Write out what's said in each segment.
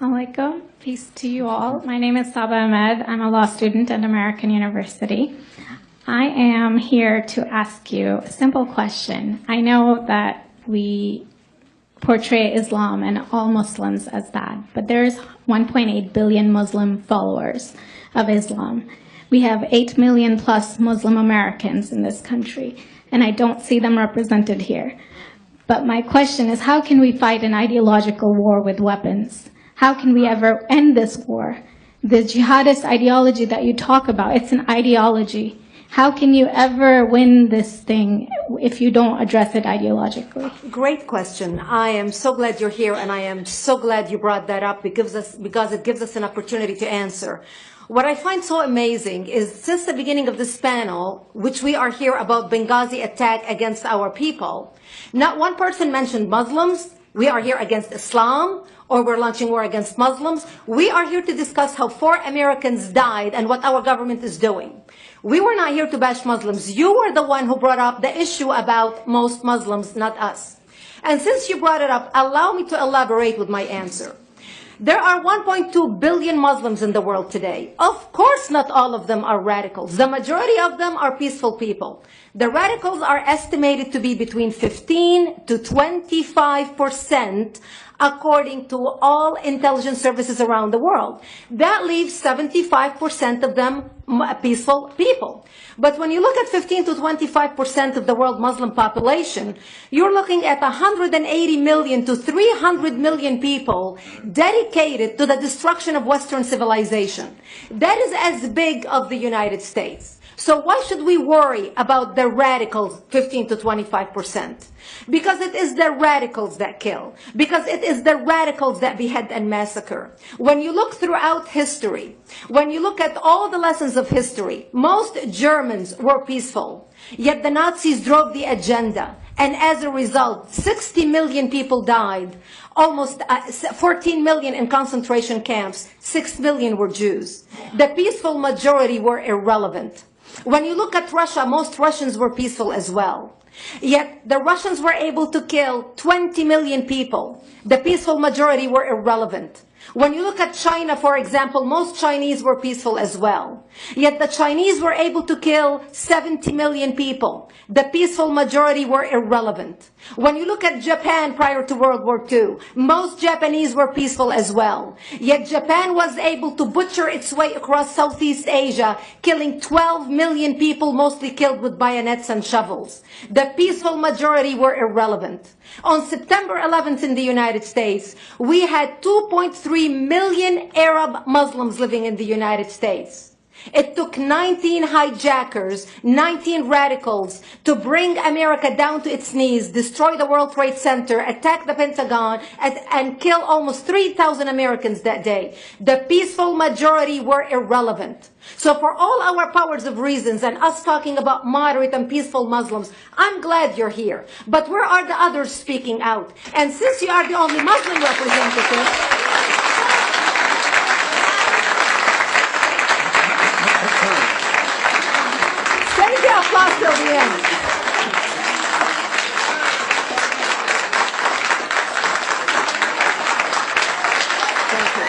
Assalamu alaikum. Peace to you all. My name is Saba Ahmed. I'm a law student at American University. I am here to ask you a simple question. I know that we portray Islam and all Muslims as bad, but there's 1.8 billion Muslim followers of Islam. We have 8 million plus Muslim Americans in this country, and I don't see them represented here. But my question is, how can we fight an ideological war with weapons? How can we ever end this war? The jihadist ideology that you talk about, it's an ideology. How can you ever win this thing if you don't address it ideologically? Great question. I am so glad you're here, and I am so glad you brought that up because it gives us an opportunity to answer. What I find so amazing is since the beginning of this panel, which we are here about Benghazi attack against our people, not one person mentioned Muslims. We are here against Islam, or we're launching war against Muslims. We are here to discuss how 4 Americans died and what our government is doing. We were not here to bash Muslims. You were the one who brought up the issue about most Muslims, not us. And since you brought it up, allow me to elaborate with my answer. There are 1.2 billion Muslims in the world today. Of course, not all of them are radicals. The majority of them are peaceful people. The radicals are estimated to be between 15 to 25%, according to all intelligence services around the world. That leaves 75% of them peaceful people. But when you look at 15 to 25% of the world Muslim population, you're looking at 180 million to 300 million people dedicated to the destruction of Western civilization. That is as big as the United States. So why should we worry about the radicals, 15 to 25%? Because it is the radicals that kill. Because it is the radicals that behead and massacre. When you look throughout history, when you look at all the lessons of history, most Germans were peaceful. Yet the Nazis drove the agenda. And as a result, 60 million people died. Almost 14 million in concentration camps. 6 million were Jews. The peaceful majority were irrelevant. When you look at Russia, most Russians were peaceful as well. Yet the Russians were able to kill 20 million people. The peaceful majority were irrelevant. When you look at China, for example, most Chinese were peaceful as well. Yet the Chinese were able to kill 70 million people. The peaceful majority were irrelevant. When you look at Japan prior to World War II, most Japanese were peaceful as well. Yet Japan was able to butcher its way across Southeast Asia, killing 12 million people, mostly killed with bayonets and shovels. The peaceful majority were irrelevant. On September 11th in the United States, we had 2.3 million Arab Muslims living in the United States. It took 19 hijackers, 19 radicals to bring America down to its knees, destroy the World Trade Center, attack the Pentagon, and kill almost 3,000 Americans that day. The peaceful majority were irrelevant. So for all our powers of reasons and us talking about moderate and peaceful Muslims, I'm glad you're here. But where are the others speaking out? And since you are the only Muslim representative, applause till the end. Thank you.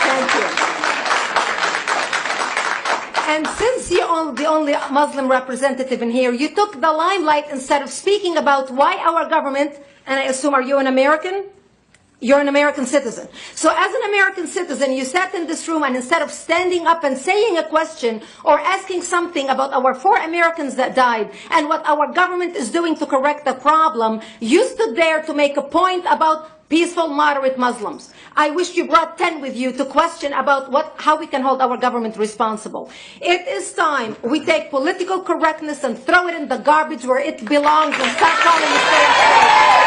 Thank you. And since you're the only Muslim representative in here, you took the limelight instead of speaking about why our government, and I assume, are you an American? You're an American citizen. So as an American citizen, you sat in this room and instead of standing up and saying a question or asking something about our 4 Americans that died and what our government is doing to correct the problem, you stood there to make a point about peaceful, moderate Muslims. I wish you brought 10 with you to question about how we can hold our government responsible. It is time we take political correctness and throw it in the garbage where it belongs and stop calling it fair trade.